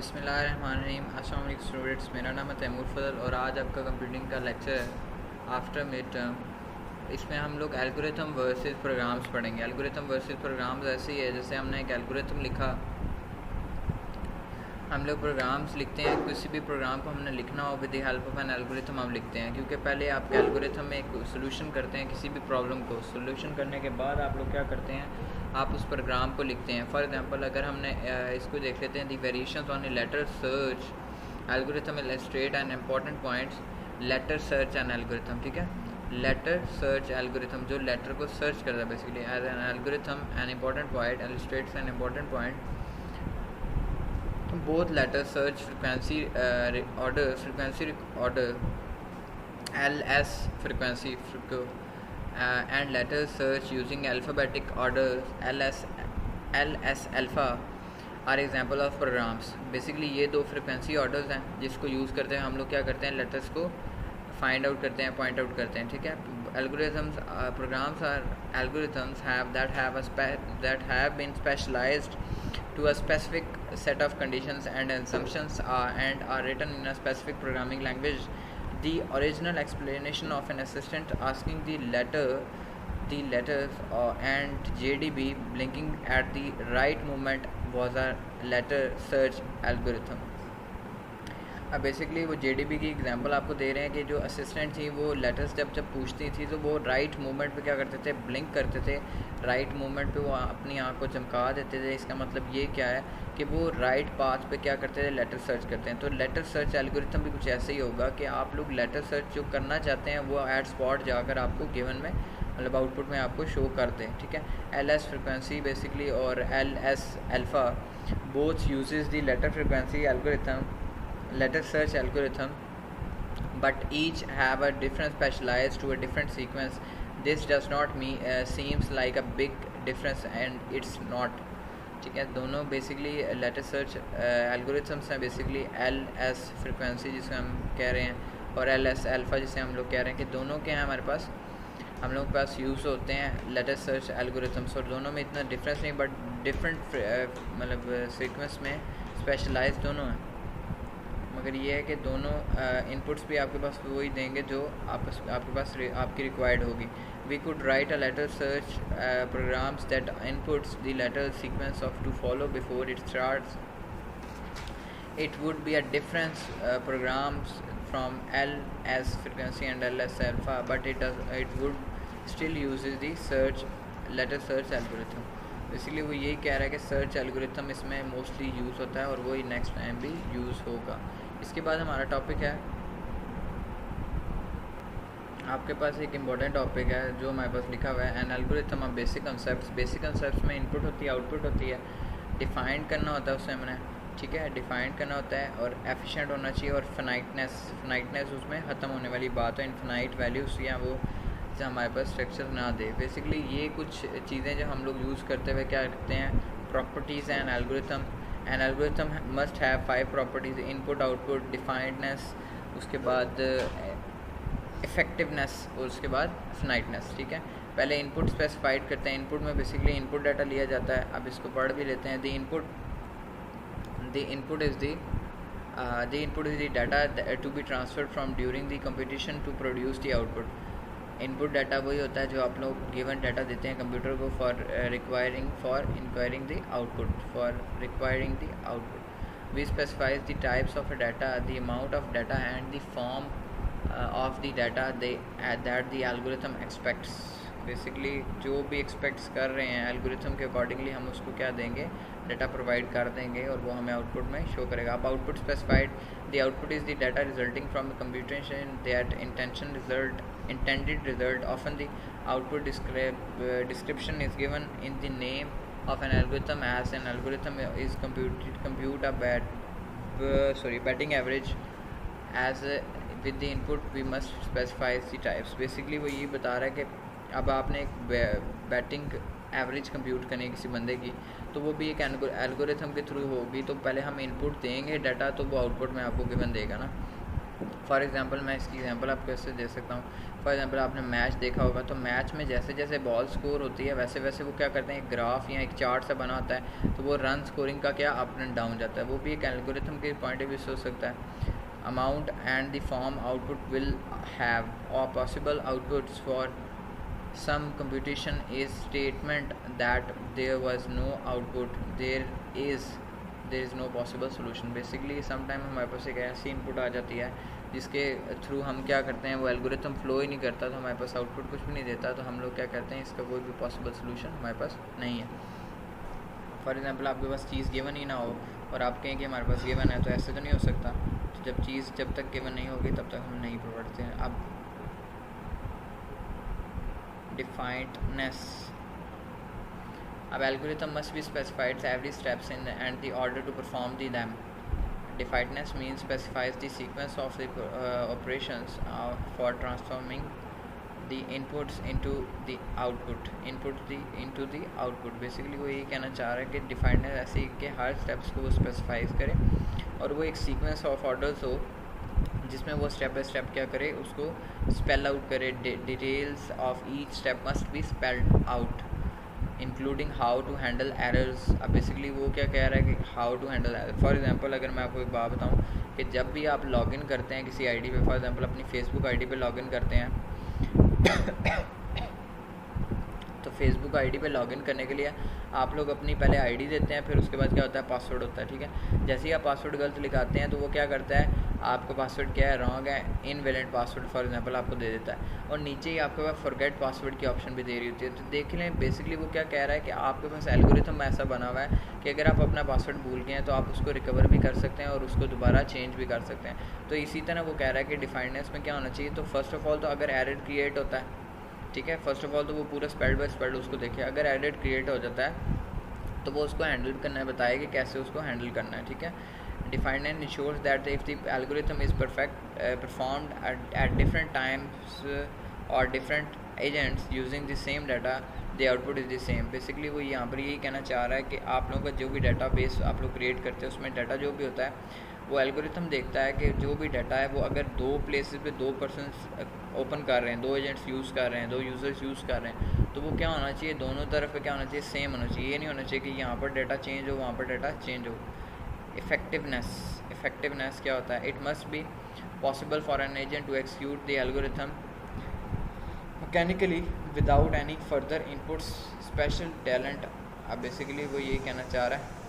बिस्मिल्लाहिर्रहमानिर्रहीम। अस्सलाम वालेकुम स्टूडेंट्स, मेरा नाम है तैमूर फजल और आज आपका कंप्यूटिंग का लेक्चर है आफ्टर मिड टर्म। इसमें हम लोग एल्गोरिथम वर्सेस प्रोग्राम्स पढ़ेंगे। एल्गोरिथम वर्सेस प्रोग्राम्स ऐसे ही है जैसे हमने एक एल्गोरिथम लिखा, हम लोग प्रोग्राम्स लिखते हैं, किसी भी प्रोग्राम को हमने लिखना हो with the help of an algorithm हम लिखते हैं, क्योंकि पहले आप एल्गोरिथम में एक सोल्यूशन करते हैं किसी भी प्रॉब्लम को। सोल्यूशन करने के बाद आप लोग क्या करते हैं, आप उस प्रोग्राम को लिखते हैं। फॉर एग्जांपल अगर हमने इसको देख लेते हैं, the variations on a letter search algorithm illustrate and important points letter search and algorithm. ठीक है, लेटर सर्च एल्गोरिथम जो लेटर को सर्च करता है basically as an algorithm an important point illustrates an important point both letter search frequency order ls frequency and letter search using alphabetic order ls alpha are example of programs। Basically ये दो frequency orders हैं जिसको use करते हैं हम लोग। क्या करते हैं, लेटर्स को फाइंड आउट करते हैं, पॉइंट आउट करते हैं। ठीक है, algorithms programs are algorithms that have been specialized to a specific set of conditions and assumptions and are written in a specific programming language. The original explanation of an assistant asking the letters and JDB blinking at the right moment was a letter search algorithm। अब basically वो JDB की example आपको दे रहे हैं कि जो assistant थी वो लेटर्स जब पूछती थी तो वो राइट मूवमेंट पे क्या करते थे, ब्लिंक करते थे। राइट मूवमेंट पे वो अपनी आँख को चमका देते थे। इसका मतलब ये क्या है कि वो राइट पाथ पे क्या करते थे, लेटर सर्च करते हैं। तो लेटर सर्च एल्गोरिथम भी कुछ ऐसे ही होगा कि आप लोग लेटर सर्च जो करना चाहते हैं वो एट स्पॉट जाकर आपको गिवन में मतलब आउटपुट में आपको शो कर दें। ठीक है, LS फ्रिक्वेंसी बेसिकली और LS alpha both uses the letter frequency algorithm letter search algorithm, but each have a different specialized to a different sequence. This does not seems like a big difference and it's not। ठीक है, दोनों basically letter search algorithms हैं, basically LS frequency जिसे हम कह रहे हैं और LS अल्फ़ा जिसे हम लोग कह रहे हैं कि दोनों के हैं हमारे पास, हम लोग के पास यूज़ होते हैं लेटर सर्च एल्गोरिथम्स। और दोनों में इतना डिफरेंस नहीं, बट डिफरेंट मतलब सीक्वेंस में स्पेशलाइज दोनों हैं। मगर ये है कि दोनों इनपुट्स भी आपके पास वही देंगे जो आपके पास आपकी रिक्वायर्ड होगी। We could write a letter search programs that inputs the letter sequence of to follow before it starts. It would be a difference programs from LS frequency and LS alpha, but it would still uses the letter search algorithm। Basically वो यही कह रहा है कि search algorithm इसमें mostly use होता है और वही नेक्स्ट टाइम भी यूज़ होगा। इसके बाद हमारा टॉपिक है, आपके पास एक इम्पॉर्टेंट टॉपिक है जो हमारे पास लिखा हुआ है, an algorithm of basic concepts. Basic concepts में इनपुट होती है, आउटपुट होती है, डिफाइंड करना होता है उससे हमने। ठीक है, डिफाइंड करना होता है और एफिशिएंट होना चाहिए और फिनाइटनेस उसमें ख़त्म होने वाली बात है। इनफिनाइट वैल्यूज़ या वो जो हमारे पास स्ट्रक्चर ना दे। बेसिकली ये कुछ चीज़ें जो हम लोग यूज़ करते हुए क्या करते हैं, properties and algorithm. An algorithm must have 5 properties, input, output, definiteness, उसके बाद इफेक्टिवनेस और उसके बाद फिनाइटनेस। ठीक है, पहले इनपुट स्पेसिफाइड करते हैं। इनपुट में बेसिकली इनपुट डाटा लिया जाता है। अब इसको पढ़ भी लेते हैं। The input is the data to be transferred from during the computation to produce the output. Input data वही होता है जो आप लोग गिवन डाटा देते हैं कंप्यूटर को for requiring the output. We specifies the types of data, the amount of data and the form of the data that the algorithm expects. Basically जो भी एक्सपेक्ट्स कर रहे हैं एल्गोरिथम के अकॉर्डिंगली हम उसको क्या देंगे, डाटा प्रोवाइड कर देंगे और वो हमें आउटपुट में शो करेगा। अब output specified, the output is the data resulting from the computation that intended result। Often the output description is given in the name of an algorithm, as an algorithm is compute a batting average as with the input we must specify the types। Basically वो ये बता रहा है कि अब आपने एक batting average compute करनी है किसी बंदे की, तो वो भी एक एल्गोरिथम के थ्रू होगी। तो पहले हम इनपुट देंगे डाटा, तो वो आउटपुट में आपको गिवन देगा ना। फॉर एग्ज़ाम्पल मैं इसकी एग्जांपल आपको ऐसे दे सकता हूँ। फॉर एग्ज़ाम्पल आपने मैच देखा होगा, तो मैच में जैसे जैसे बॉल स्कोर होती है वैसे वैसे वो क्या करते हैं, एक ग्राफ या एक चार्ट सा बना होता है, तो वो रन स्कोरिंग का क्या अप एंड डाउन जाता है। वो भी एक एल्गोरिथम के पॉइंट ऑफ व्यू से हो सकता है। Amount and the form output will have और possible outputs for some computation is statement that there was no output, there is no possible solution। Basically sometime हमारे पास एक ऐसी इनपुट आ जाती है जिसके थ्रू हम क्या करते हैं, वो एल्गोरिथम फ्लो ही नहीं करता, तो हमारे पास आउटपुट कुछ भी नहीं देता, तो हम लोग क्या कहते हैं, इसका कोई भी पॉसिबल सोल्यूशन हमारे पास नहीं है। फॉर एग्जांपल आपके पास चीज़ गिवन ही ना हो और आप कहें कि हमारे पास गिवन है, तो ऐसे तो नहीं हो सकता। तो जब चीज़ जब तक गिवन नहीं होगी तब तक हम नहीं पढ़ते हैं। अब definedness, अब algorithm must be specified every steps in and the order to perform them। Definedness means specifies the sequence of the operations for transforming the inputs into the output, into the output। Basically वो यही कहना चाह रहा है कि डिफाइंडनेस ऐसे ही कि हर steps को वो स्पेसिफाइज करे और वो एक सीक्वेंस ऑफ ऑर्डर्स हो जिसमें वो स्टेप बाय स्टेप क्या करे, उसको स्पेल आउट करे। Details of each step must be spelled out including how to handle errors. अब बेसिकली वो क्या कह रहा है कि how to handle error. For example अगर मैं आपको एक बात बताऊं कि जब भी आप लॉगिन करते हैं किसी आईडी पे, फॉर एग्जांपल अपनी फेसबुक आईडी पे लॉगिन करते हैं तो फेसबुक आईडी पे लॉगिन करने के लिए आप लोग अपनी पहले आईडी देते हैं, फिर उसके बाद क्या होता है, पासवर्ड होता है, ठीक है। जैसे ही आप पासवर्ड गलत लिखाते हैं तो वो क्या करता है, आपका पासवर्ड क्या है, रॉन्ग है, इनवैलिड पासवर्ड फॉर एग्जांपल आपको दे देता है, और नीचे ही आपके पास फॉरगेट पासवर्ड की ऑप्शन भी दे रही होती है। तो देख लें बेसिकली वो क्या कह रहा है कि आपके पास एल्गोरिथम ऐसा बना हुआ है कि अगर आप अपना पासवर्ड भूल गए हैं तो आप उसको रिकवर भी कर सकते हैं और उसको दोबारा चेंज भी कर सकते हैं। तो इसी तरह वो कह रहा है कि डिफाइंडनेस में क्या होना चाहिए, तो फर्स्ट ऑफ ऑल तो अगर एरर क्रिएट होता है, ठीक है, फर्स्ट ऑफ ऑल तो वो पूरा स्पेल्ड बाय स्पेल्ड उसको देखिए। अगर एरर क्रिएट हो जाता है तो वो उसको हैंडल करना है, बताया कि कैसे उसको हैंडल करना है, ठीक है। Defined ensures that if the algorithm is performed at different times or different agents using the same data, the output is the same। Basically वो यहाँ पर यही कहना चाह रहा है कि आप लोगों का जो भी डाटा बेस आप लोग क्रिएट करते हैं उसमें डाटा जो भी होता है वो एल्गोरिथम देखता है कि जो भी डाटा है वो अगर दो प्लेसेस पे दो पर्सन्स ओपन कर रहे हैं, दो एजेंट्स यूज़ कर रहे हैं, दो यूज़र्स यूज़ कर रहे हैं, तो वो क्या होना चाहिए, दोनों तरफ पे क्या होना चाहिए, सेम होना चाहिए। ये नहीं होना चाहिए कि यहाँ पर डाटा चेंज हो वहाँ पर डाटा चेंज हो। इफेक्टिवनेस क्या होता है, it must be possible for an agent to execute the algorithm mechanically without any further inputs special talent. अब बेसिकली वो यही कहना चाह रहा है।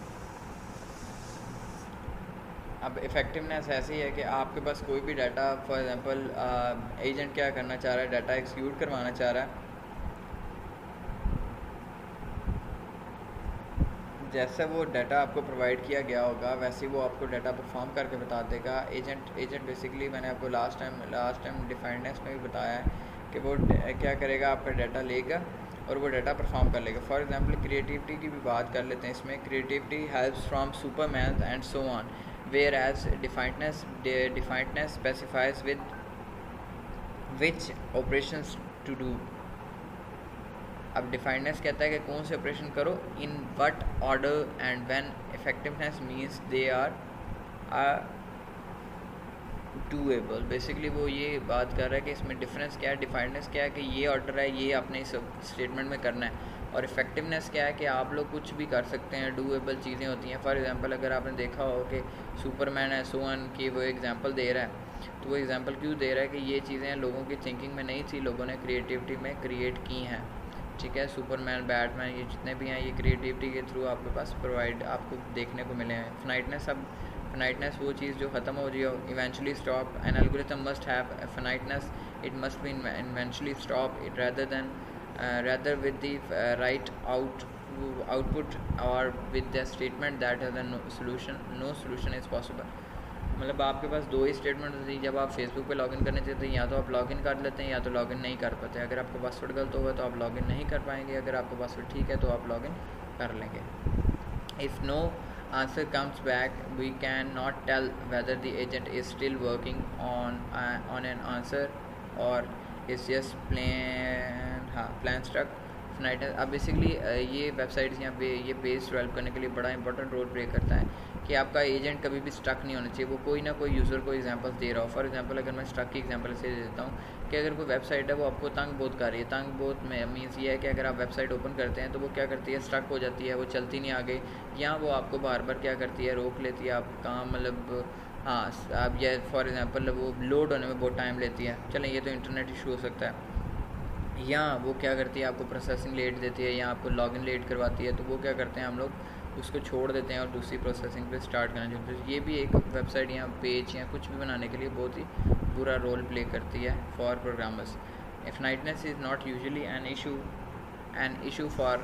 अब इफेक्टिवनेस ऐसी है कि आपके पास कोई भी डाटा, फॉर एग्जांपल एजेंट क्या करना चाह रहा है, डाटा एक्सिक्यूट करवाना चाह रहा है, जैसा वो डाटा आपको प्रोवाइड किया गया होगा वैसे वो आपको डाटा परफॉर्म करके बता देगा। एजेंट बेसिकली मैंने आपको लास्ट टाइम डिफाइंडनेस में भी बताया है कि वो क्या करेगा, आपका डाटा लेगा और वो डाटा परफॉर्म कर लेगा। फॉर एग्जांपल क्रिएटिविटी की भी बात कर लेते हैं। इसमें creativity helps from Superman and so on, where as definiteness specifies with which operations to do. अब डिफाइंडनेस कहता है कि कौन से ऑपरेशन करो, in what order and when. Effectiveness means they are doable. Basically वो ये बात कर रहा है कि इसमें डिफरेंस क्या है। डिफाइंडनेस क्या है कि ये ऑर्डर है, ये आपने इस स्टेटमेंट में करना है, और इफेक्टिवनेस क्या है कि आप लोग कुछ भी कर सकते हैं, डूएबल चीज़ें होती हैं। फॉर एग्जांपल अगर आपने देखा हो कि सुपरमैन है, सोअन की वो एग्जांपल दे रहा है, तो वो एग्जांपल क्यों दे रहा है कि ये चीज़ें लोगों की थिंकिंग में नहीं थी, लोगों ने क्रिएटिविटी में क्रिएट की हैं, ठीक है। सुपरमैन, बैटमैन, ये जितने भी हैं ये क्रिएटिविटी के थ्रू आपके पास प्रोवाइड आपको देखने को मिले हैं। फिनाइटनेस, अब फिनाइटनेस वो चीज़ जो ख़त्म हो रही है, eventually stop. An algorithm must have finiteness, it must be eventually stop it rather with the right output or with the statement that is no solution is possible। मतलब आपके पास दो ही स्टेटमेंट होती है जब आप फेसबुक पे लॉगिन करने चाहते हैं, या तो आप लॉगिन कर लेते हैं या तो लॉगिन नहीं कर पाते। अगर आपका पासवर्ड गलत होगा तो आप लॉगिन नहीं कर पाएंगे, अगर आपका पासवर्ड ठीक है तो आप लॉगिन कर लेंगे। If no answer comes back, we can not tell whether the agent is still working on an answer or is just plan struck finiteness. अब बेसिकली ये वेबसाइट्स यहाँ पे ये पेज डेवलप करने के लिए बड़ा इंपॉर्टेंट रोल प्ले करता है कि आपका एजेंट कभी भी स्टक नहीं होना चाहिए, वो कोई ना कोई यूज़र को एग्जांपल्स दे रहा हो। फॉर एग्जांपल अगर मैं स्टक की एग्जांपल से देता हूँ कि अगर कोई वेबसाइट है वो आपको तंग बहुत कर रही है, तंग बहुत मीन्स ये है कि अगर आप वेबसाइट ओपन करते हैं तो वो क्या करती है, स्टक हो जाती है, वो चलती नहीं आगे, या वो आपको बार बार क्या करती है, रोक लेती है आप काम, मतलब हाँ आप ये फॉर एग्ज़ाम्पल वो लोड होने में बहुत टाइम लेती है, चलें ये तो इंटरनेट इशू हो सकता है, या वो क्या करती है आपको प्रोसेसिंग लेट देती है, या आपको लॉगिन लेट करवाती है, तो वो क्या करते हैं हम लोग उसको छोड़ देते हैं और दूसरी प्रोसेसिंग पे स्टार्ट करना चाहते हैं। ये भी एक वेबसाइट या पेज या कुछ भी बनाने के लिए बहुत ही बुरा रोल प्ले करती है for programmers. Finiteness is not usually an issue for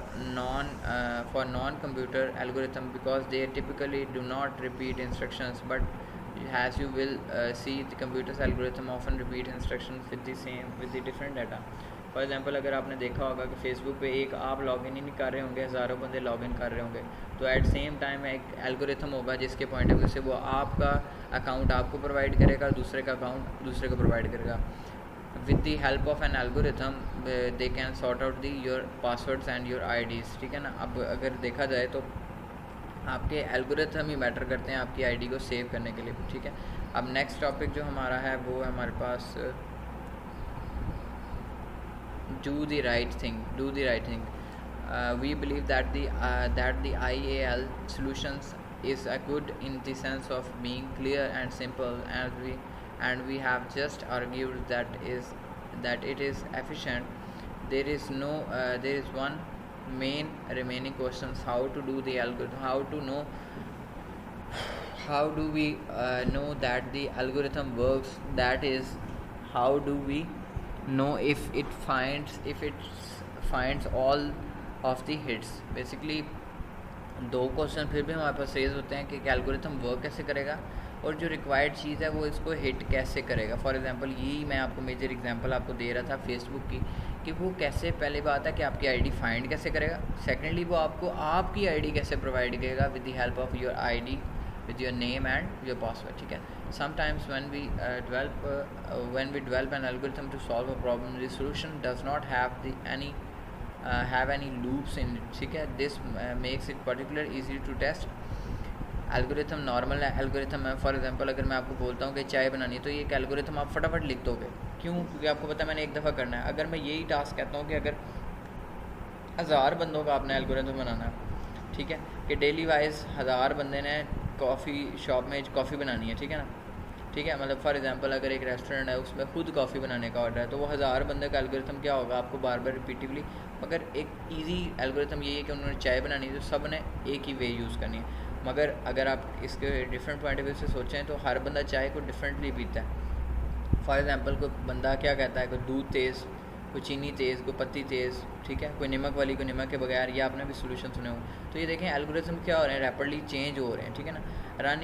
non-computer algorithm because they typically do not repeat instructions, but as you will see the computer's algorithm often repeat instructions with the different data. For example अगर आपने देखा होगा कि Facebook पे एक आप login ही नहीं कर रहे होंगे, हज़ारों बंदे लॉगिन कर रहे होंगे, तो एट सेम टाइम एक एल्गोरिथम होगा जिसके पॉइंट ऑफ व्यू से वो आपका अकाउंट आपको प्रोवाइड करेगा, दूसरे का अकाउंट दूसरे को प्रोवाइड करेगा। with the help of an algorithm they can sort out your passwords and your IDs, ठीक है ना। अब अगर देखा जाए तो आपके एल्गोरिथम ही मैटर करते हैं आपकी आईडी को सेव करने के लिए, ठीक है। अब नेक्स्ट टॉपिक जो हमारा है वो है हमारे पास do the right thing. We believe that the IAL solutions is a good in the sense of being clear and simple, and we have just argued that it is efficient. There is one main remaining questions: how to do the algorithm, how do we know that the algorithm works, that is how do we know if it finds all of the hits। Basically दो question फिर भी हमारे पास raise होते हैं कि algorithm work कैसे करेगा और जो रिक्वायर्ड चीज़ है वो इसको हिट कैसे करेगा। फॉर एग्जांपल यही मैं आपको मेजर एग्जांपल आपको दे रहा था फेसबुक की, कि वो कैसे, पहली बात है कि आपकी आईडी फाइंड कैसे करेगा, सेकेंडली वो आपको आपकी आईडी कैसे प्रोवाइड करेगा with the help of your ID, with your name and your password, ठीक है। Sometimes when we develop an algorithm to solve a problem, the solution does not have any loops in it, ठीक है। This makes it particularly easy to test। Algorithm normal algorithm है, for example अगर मैं आपको बोलता हूँ कि चाय बनानी है तो ये एक एल्गोरिथम आप फटाफट लिख दोगे, क्यों? क्योंकि आपको पता है मैंने एक दफ़ा करना है। अगर मैं यही टास्क कहता हूँ कि अगर 1000 बंदों का आपने एल्गोरिथम बनाना है, ठीक है, कि डेली वाइज 1000 बंदे ने कॉफ़ी शॉप में कॉफ़ी बनानी है, ठीक है ना, ठीक है। मतलब फॉर एग्जांपल अगर एक रेस्टोरेंट है उसमें खुद कॉफ़ी बनाने का ऑर्डर है, तो वो 1000 बंदे का एल्गोरिथम क्या होगा, आपको बार बार रिपीटिवली, मगर एक इजी एल्गोरिथम ये है कि उन्होंने चाय बनानी है तो सब ने एक ही वे यूज़ करनी है। मगर अगर आप इसके डिफरेंट पॉइंट ऑफ व्यू से सोचें तो हर बंदा चाय को डिफरेंटली पीता है। फॉर एग्जांपल कोई बंदा क्या कहता है, कोई दूध तेज़, कोई चीनी तेज़, कोई पत्ती तेज़, ठीक है, कोई नमक वाली, कोई नमक के बगैर, या आपने भी सोल्यूशन सुने हो। तो ये देखें एल्गोरिथम क्या हो रहे हैं, रैपिडली चेंज हो रहे हैं, ठीक है ना। Run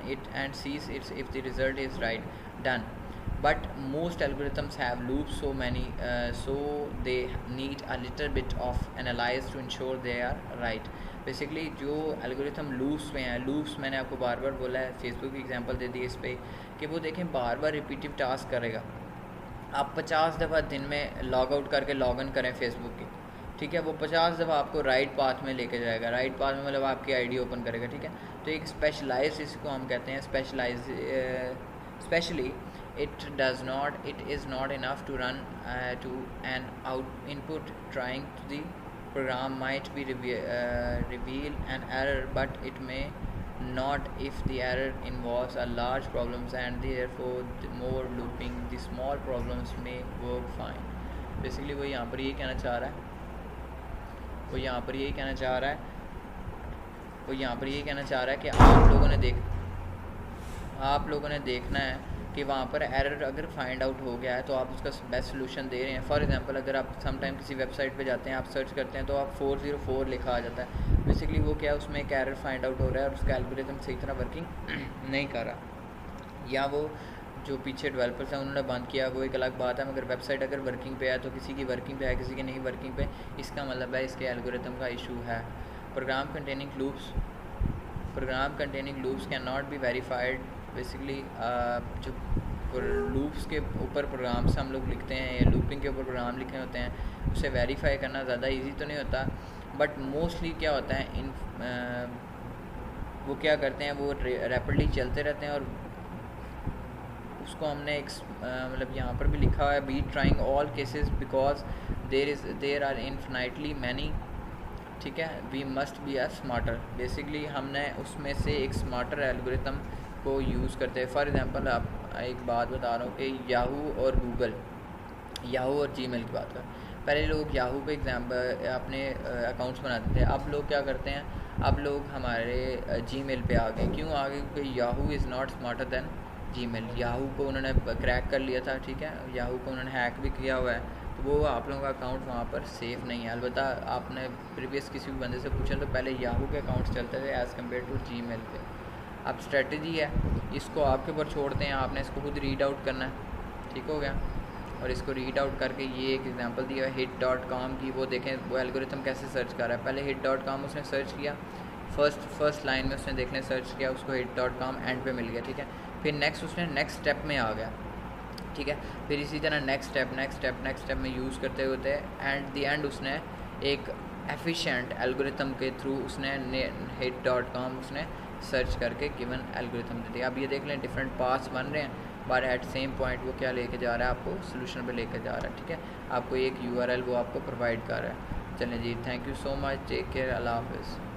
it and sees it's if the result is right, done. But most algorithms have loops so many, so they need a little bit of analyze to ensure they are right। Basically जो algorithm loops में हैं, loops मैंने आपको बार बार बोला है, Facebook की example दे दी इस पर, कि वो देखें बार बार रिपीटिव टास्क करेगा। आप 50 दफ़ा दिन में लॉग आउट करके लॉग इन करें फेसबुक की, ठीक है, वो 50 दफ़ा आपको राइट पाथ में लेके जाएगा। राइट पाथ में मतलब आपकी आईडी ओपन करेगा, ठीक है। तो एक स्पेशलाइज, इसको हम कहते हैं specially it is not enough to run to an input trying to the program might be reveal an error, but it may not if the error involves a large problems and therefore the more looping, the small problems may work fine। Basically वो यहाँ पर ये कहना चाह रहा है कि आप लोगों ने देखना है कि वहाँ पर एरर अगर फाइंड आउट हो गया है तो आप उसका बेस्ट सोल्यूशन दे रहे हैं। फॉर एग्जांपल अगर आप समटाइम किसी वेबसाइट पे जाते हैं, आप सर्च करते हैं तो आप 404 लिखा आ जाता है। बेसिकली वो क्या है, उसमें एक एरर फाइंड आउट हो रहा है और उसका एल्गोरिथम सही तरह वर्किंग नहीं कर रहा, या वो जो पीछे डेवलपर्स हैं उन्होंने बंद किया, वो एक अलग बात है। मगर वेबसाइट अगर वर्किंग पे है तो किसी की वर्किंग पे है, किसी की नहीं वर्किंग पे, इसका मतलब है इसके एल्गोरिथम का इशू है। Program containing loops can not be verified. Basically जो लूप्स के ऊपर प्रोग्राम्स हम लोग लिखते हैं या लूपिंग के ऊपर प्रोग्राम लिखे होते हैं, उसे वेरीफाई करना ज़्यादा इजी तो नहीं होता, बट मोस्टली क्या होता है, इन वो क्या करते हैं, वो रैपिडली चलते रहते हैं, और उसको हमने एक मतलब यहाँ पर भी लिखा हुआ है, be trying all cases because there are infinitely many, ठीक है, we must be a smarter. Basically हमने उसमें से एक स्मार्टर एल्गोरिथम को यूज़ करते हैं। फॉर एग्जांपल आप एक बात बता रहा हूँ कि याहू और गूगल, याहू और जीमेल की बात कर, पहले लोग याहू पे अपने अकाउंट्स बनाते थे, अब लोग क्या करते हैं, अब लोग हमारे जीमेल पे आ गए। क्यों आ गए? क्योंकि Yahoo is not smarter than Gmail. Yahoo को उन्होंने क्रैक कर लिया था, ठीक है, याहू को उन्होंने हैक भी किया हुआ है, तो वो आप लोगों का अकाउंट वहाँ पर सेफ़ नहीं है। अलबत्ता आपने प्रीवियस किसी भी बंदे से पूछा तो पहले याहू के अकाउंट्स चलते थे एज़ कम्पेयर टू जीमेल पे। अब स्ट्रेटजी है, इसको आपके ऊपर छोड़ते हैं, आपने इसको खुद रीड आउट करना है, ठीक हो गया। और इसको रीड आउट करके ये एक एग्जांपल दिया है hit.com की, वो देखें वो एल्गोरिथम कैसे सर्च कर रहा है। पहले hit.com उसने सर्च किया, फर्स्ट लाइन में उसने देखने सर्च किया, उसको hit.com एंड पे मिल गया, ठीक है। फिर नेक्स्ट उसने नेक्स्ट स्टेप में आ गया, ठीक है। फिर इसी तरह नेक्स्ट स्टेप में यूज़ करते होते एंड दी एंड उसने एक एफिशिएंट एल्गोरिथम के थ्रू उसने hit.com उसने सर्च करके गिवन एल्गोरिथम दे दिया। अब ये देख लें डिफरेंट पाथ्स बन रहे हैं, बार एट सेम पॉइंट वो क्या लेके जा रहा है, आपको सोल्यूशन पे लेके जा रहा है, ठीक है। आपको एक URL वो आपको प्रोवाइड कर रहा है। चलें जी, thank you so much, take care, अल्लाह हाफ़िज़।